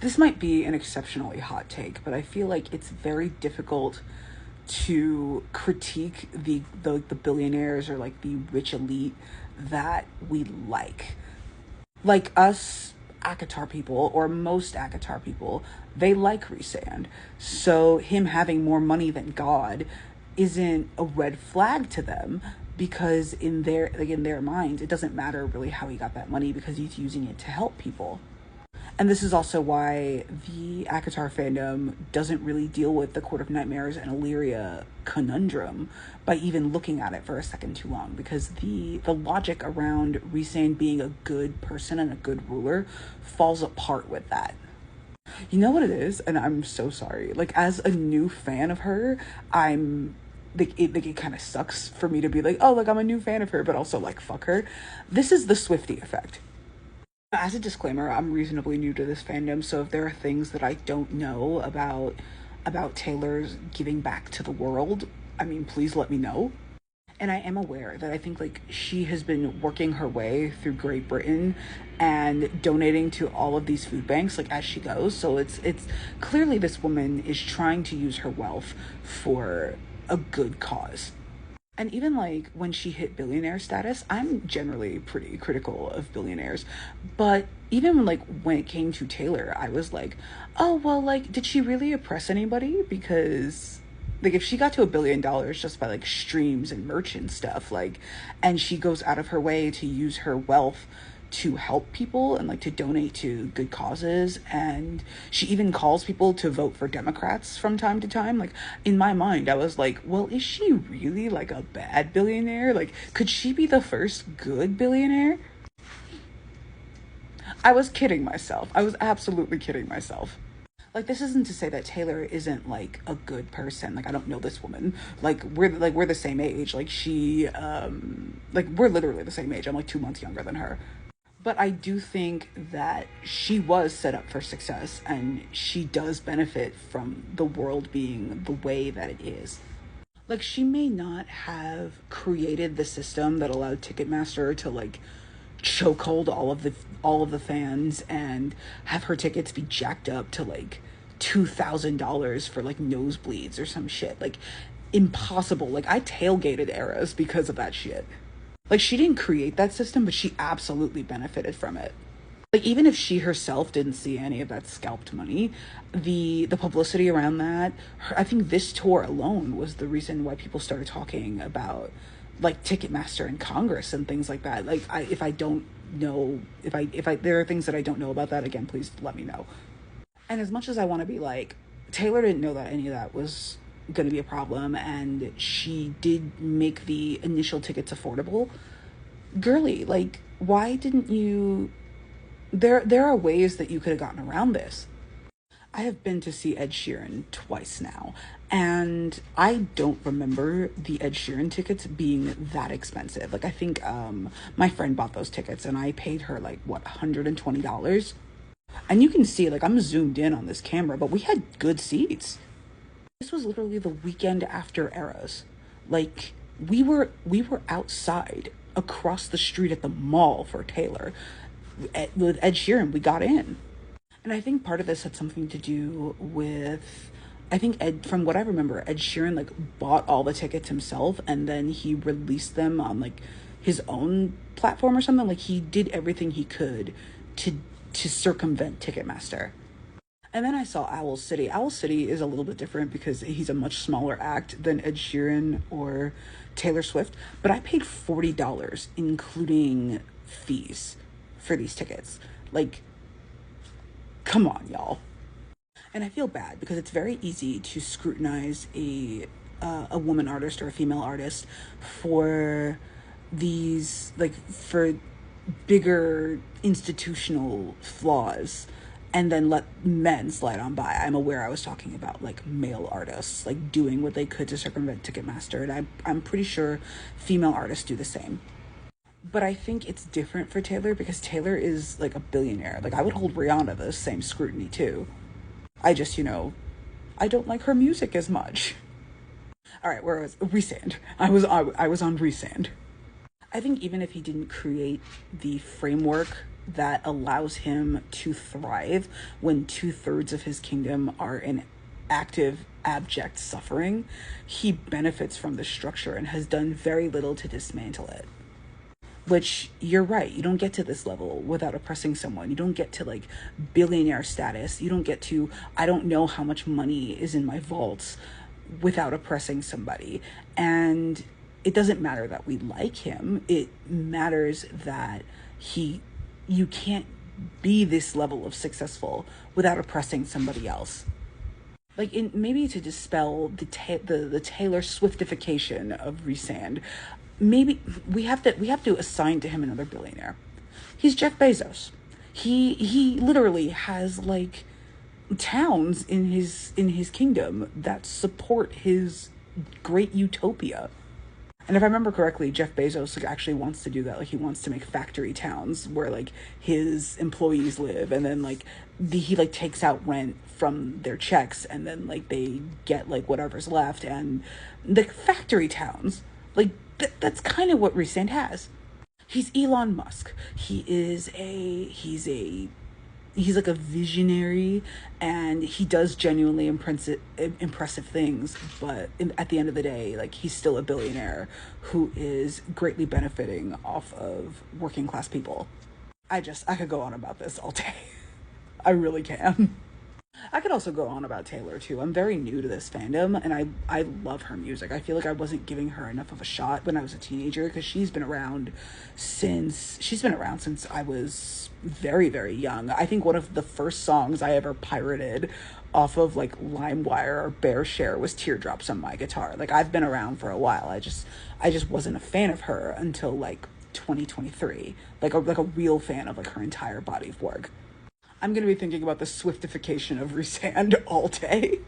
this might be an exceptionally hot take, but I feel like it's very difficult to critique the billionaires or like the rich elite that we like us Akatar people, or most Akatar people, they like Rhysand. So him having more money than God isn't a red flag to them, because in their minds it doesn't matter really how he got that money, because he's using it to help people. And this is also why the Akatar fandom doesn't really deal with the Court of Nightmares and Illyria conundrum by even looking at it for a second too long, because the logic around Rhysand being a good person and a good ruler falls apart with that. You know what it is? And I'm so sorry. Like, as a new fan of her, it kind of sucks for me to be like, oh, like, I'm a new fan of her, but also, like, fuck her. This is the Swifty effect. As a disclaimer, I'm reasonably new to this fandom, so if there are things that I don't know about Taylor's giving back to the world, I mean, please let me know. And I am aware that I think, like, she has been working her way through Great Britain and donating to all of these food banks, like, as she goes. So it's clearly this woman is trying to use her wealth for a good cause. And even, like, when she hit billionaire status, I'm generally pretty critical of billionaires. But even, like, when it came to Taylor, I was like, oh, well, like, did she really oppress anybody? Because, like, if she got to $1 billion just by, like, streams and merch and stuff, like, and she goes out of her way to use her wealth to help people and, like, to donate to good causes, and she even calls people to vote for Democrats from time to time, like, in my mind I was like, well, is she really, like, a bad billionaire? Like, could she be the first good billionaire? I was kidding myself. I was absolutely kidding myself. Like, this isn't to say that Taylor isn't, like, a good person. Like, I don't know this woman. Like, we're the same age. Like, we're literally the same age. I'm, like, 2 months younger than her. But I do think that she was set up for success, and she does benefit from the world being the way that it is. Like, she may not have created the system that allowed Ticketmaster to, like, chokehold all of the fans and have her tickets be jacked up to, like, $2,000 for, like, nosebleeds or some shit. Like, impossible. Like, I tailgated eras because of that shit. Like, she didn't create that system, but she absolutely benefited from it. Like, even if she herself didn't see any of that scalped money, the publicity around that, I think this tour alone was the reason why people started talking about, like, Ticketmaster and Congress and things like that. Like, if there are things that I don't know about that, again, please let me know. And as much as I want to be like, Taylor didn't know that any of that was going to be a problem, and she did make the initial tickets affordable, girly, like, why didn't you... There are ways that you could have gotten around this. I have been to see Ed Sheeran twice now, and I don't remember the Ed Sheeran tickets being that expensive. Like, I think my friend bought those tickets, and I paid her, like, what, $120? And you can see, like, I'm zoomed in on this camera, but we had good seats. This was literally the weekend after Eras. Like, we were outside across the street at the mall for Taylor. With Ed Sheeran, we got in. And I think part of this had something to do with, I think from what I remember, Ed Sheeran, like, bought all the tickets himself, and then he released them on, like, his own platform or something. Like, he did everything he could to circumvent Ticketmaster. And then I saw Owl City. Owl City is a little bit different because he's a much smaller act than Ed Sheeran or Taylor Swift. But I paid $40, including fees, for these tickets. Like, come on, y'all. And I feel bad because it's very easy to scrutinize a woman artist or a female artist for these, like, for bigger institutional flaws, and then let men slide on by. I'm aware I was talking about, like, male artists, like, doing what they could to circumvent Ticketmaster, and I'm pretty sure female artists do the same. But I think it's different for Taylor because Taylor is, like, a billionaire. Like, I would hold Rihanna the same scrutiny too. I just, I don't like her music as much. All right, where was Rhysand? I was on Rhysand. I think even if he didn't create the framework that allows him to thrive when 2/3 of his kingdom are in active, abject suffering. He benefits from the structure and has done very little to dismantle it. Which, you're right, you don't get to this level without oppressing someone. You don't get to like billionaire status. You don't get to, I don't know how much money is in my vaults, without oppressing somebody. And it doesn't matter that we like him. It matters that you can't be this level of successful without oppressing somebody else. Like, maybe to dispel the Taylor Swiftification of Rhysand, maybe we have to assign to him another billionaire. He's Jeff Bezos. He literally has like towns in his kingdom that support his great utopia. And if I remember correctly, Jeff Bezos like actually wants to do that. Like, he wants to make factory towns where like his employees live, and then like he like takes out rent from their checks, and then like they get like whatever's left, and the factory towns, like that's kind of what Rhysand has. He's Elon Musk. He's like a visionary, and he does genuinely impressive things, but at the end of the day, like, he's still a billionaire who is greatly benefiting off of working class people. I could go on about this all day. I really can. I could also go on about Taylor too. I'm very new to this fandom, and I love her music. I feel like I wasn't giving her enough of a shot when I was a teenager, because she's been around since I was very, very young. I think one of the first songs I ever pirated off of like LimeWire or BearShare was Teardrops on My Guitar. Like, I've been around for a while. I just wasn't a fan of her until like 2023. Like a real fan of like her entire body of work. I'm going to be thinking about the Swiftification of Rhysand all day.